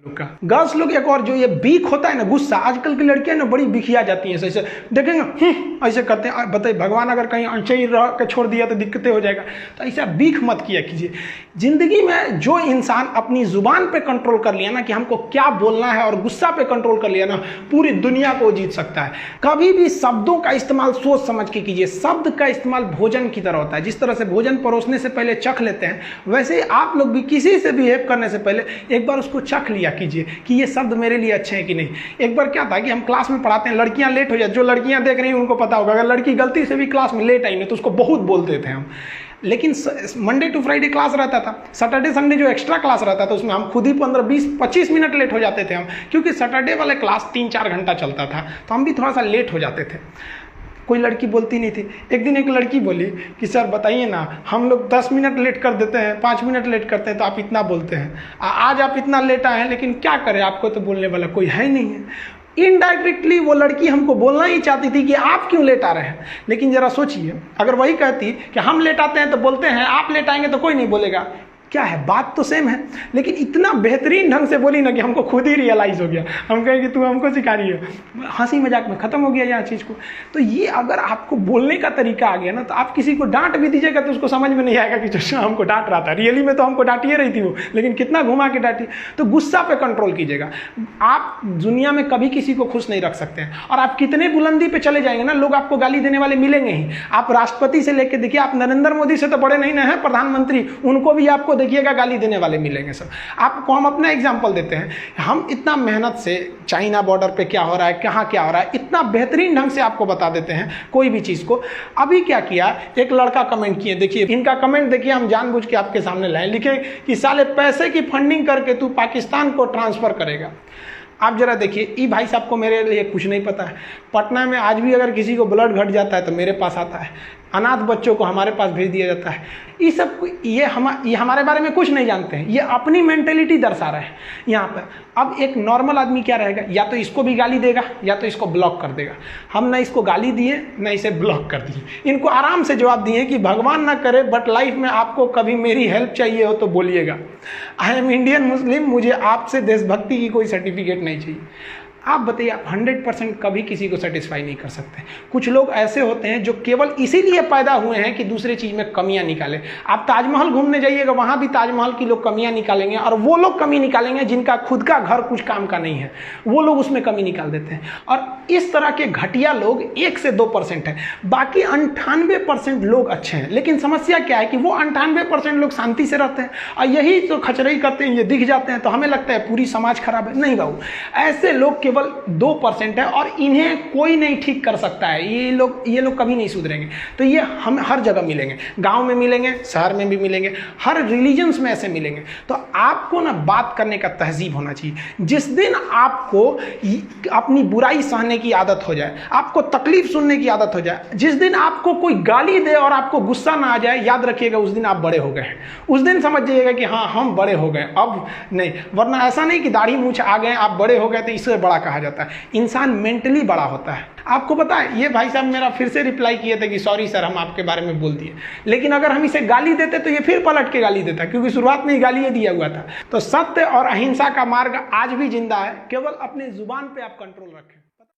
Girls लोग एक और जो ये बीक होता है ना, गुस्सा, आजकल की लड़कियां ना बड़ी बिखिया जाती हैं, ऐसे देखेंगे ऐसे करते हैं। बताइए, भगवान अगर कहीं ऐसे ही रह के छोड़ दिया तो दिक्कतें हो जाएगा। तो ऐसा बीख मत किया कीजिए। जिंदगी में जो इंसान अपनी जुबान पे कंट्रोल कर लिया ना कि हमको क्या बोलना है, और गुस्सा पे कंट्रोल कर लिया ना, पूरी दुनिया को जीत सकता है। कभी भी शब्दों का इस्तेमाल सोच समझ के कीजिए। शब्द का इस्तेमाल भोजन की तरह होता है। जिस तरह से भोजन परोसने से पहले चख लेते हैं, वैसे ही आप लोग भी किसी से बिहेव करने से पहले एक बार उसको चख लिया कीजिए कि ये शब्द मेरे लिए अच्छे हैं कि नहीं। एक बार क्या था कि हम क्लास में पढ़ाते हैं, लड़कियां लेट हो जाती, जो लड़कियां देख रही हैं उनको पता होगा, अगर लड़की गलती से भी क्लास में लेट आई ना तो उसको बहुत बोलते थे हम। लेकिन मंडे टू फ्राइडे क्लास रहता था, सैटरडे संडे जो एक्स्ट्रा क्लास रहता था उसमें हम खुद ही 15-20-25 मिनट लेट हो जाते थे हम, क्योंकि सैटरडे वाले क्लास 3-4 घंटा चलता था, तो हम भी थोड़ा सा लेट हो जाते थे। कोई लड़की बोलती नहीं थी। एक दिन एक लड़की बोली कि सर बताइए ना, हम लोग 10 मिनट लेट कर देते हैं, 5 मिनट लेट करते हैं तो आप इतना बोलते हैं। आज आप इतना लेट आए हैं, लेकिन क्या करें, आपको तो बोलने वाला कोई है ही नहीं है। इनडायरेक्टली वो लड़की हमको बोलना ही चाहती थी कि आप क्यों लेट आ रहे हैं। लेकिन जरा सोचिए, अगर वही कहती कि हम लेट आते हैं तो बोलते हैं, आप लेट आएंगे तो कोई नहीं बोलेगा, क्या है, बात तो सेम है। लेकिन इतना बेहतरीन ढंग से बोली ना कि हमको खुद ही रियलाइज हो गया। हम कहें कि तू हमको सिखा रही है, हंसी मजाक में ख़त्म हो गया यहाँ चीज़ को। तो ये अगर आपको बोलने का तरीका आ गया ना, तो आप किसी को डांट भी दीजिएगा तो उसको समझ में नहीं आएगा कि जो हमको डांट रहा था, रियली में तो हमको डांटिए रही थी वो, लेकिन कितना घुमा के डांटी। तो गुस्सा पे कंट्रोल कीजिएगा। आप दुनिया में कभी किसी को खुश नहीं रख सकते हैं, और आप कितने बुलंदी पे चले जाएंगे ना, लोग आपको गाली देने वाले मिलेंगे ही। आप राष्ट्रपति से लेकर देखिए, आप नरेंद्र मोदी से तो बड़े नहीं ना हैं, प्रधानमंत्री, उनको भी आपको देखिएगा गाली देने वाले मिलेंगे सब। आपको हम अपना एग्जांपल देते हैं, हम इतना मेहनत से चाइना बॉर्डर पे क्या हो रहा है, कहाँ क्या हो रहा है, इतना बेहतरीन ढंग से आपको बता देते हैं कोई भी चीज़ को। अभी क्या किया, एक लड़का कमेंट किए, देखिए इनका कमेंट देखिए, हम जानबूझ के आपके सामने लाए, लिखे कि साले पैसे की फंडिंग करके तू पाकिस्तान को ट्रांसफ़र करेगा। आप जरा देखिए, ये भाई साहब को मेरे लिए कुछ नहीं पता है। पटना में आज भी अगर किसी को ब्लड घट जाता है तो मेरे पास आता है, अनाथ बच्चों को हमारे पास भेज दिया जाता है। ये सब ये हमारे बारे में कुछ नहीं जानते हैं, ये अपनी मेंटेलिटी दर्शा रहे हैं यहाँ पर। अब एक नॉर्मल आदमी क्या रहेगा, या तो इसको भी गाली देगा या तो इसको ब्लॉक कर देगा। हम ना इसको गाली दिए ना इसे ब्लॉक कर दिए, इनको आराम से जवाब दिए कि भगवान ना करे बट लाइफ में आपको कभी मेरी हेल्प चाहिए हो तो बोलिएगा। आई एम इंडियन मुस्लिम, मुझे आपसे देशभक्ति की कोई सर्टिफिकेट नहीं चाहिए। आप बताइए, आप 100% कभी किसी को सेटिस्फाई नहीं कर सकते। कुछ लोग ऐसे होते हैं जो केवल इसीलिए पैदा हुए हैं कि दूसरे चीज़ में कमियां निकालें। आप ताजमहल घूमने जाइएगा, वहाँ भी ताजमहल की लोग कमियां निकालेंगे, और वो लोग कमी निकालेंगे जिनका खुद का घर कुछ काम का नहीं है, वो लोग उसमें कमी निकाल देते हैं। और इस तरह के घटिया लोग 1 से 2% हैं, बाकी 98% लोग अच्छे हैं। लेकिन समस्या क्या है कि वो 98% लोग शांति से रहते हैं, और यही तो खचरई करते हैं, ये दिख जाते हैं तो हमें लगता है पूरी समाज खराब है। नहीं बाबू, ऐसे लोग केवल 2% है, और इन्हें कोई नहीं ठीक कर सकता है। ये लोग कभी नहीं सुधरेंगे। तो ये हम हर जगह मिलेंगे, गांव में मिलेंगे, शहर में भी मिलेंगे, हर रिलीजन्स में ऐसे मिलेंगे। तो आपको ना बात करने का तहजीब होना चाहिए। जिस दिन आपको अपनी बुराई सहने की आदत हो जाए, आपको तकलीफ सुनने की आदत हो जाए, जिस दिन आपको कोई गाली दे और आपको गुस्सा ना आ जाए, याद रखिएगा उस दिन आप बड़े हो गए हैं। उस दिन समझ जाइएगा कि हाँ हम बड़े हो गए, अब नहीं। वरना ऐसा नहीं कि दाढ़ी मूंछ आ गए आप बड़े हो गए तो इससे बड़ा कहा जाता है। इंसान मेंटली बड़ा होता है। आपको पता है, ये भाई साहब मेरा फिर से रिप्लाई किए थे कि सॉरी सर, हम आपके बारे में बोल दिए। लेकिन अगर हम इसे गाली देते तो ये फिर पलट के गाली देता, क्योंकि शुरुआत में ही गाली दिया हुआ था। तो सत्य और अहिंसा का मार्ग आज भी जिंदा है, केवल अपने जुबान पे आप कंट्रोल रखें।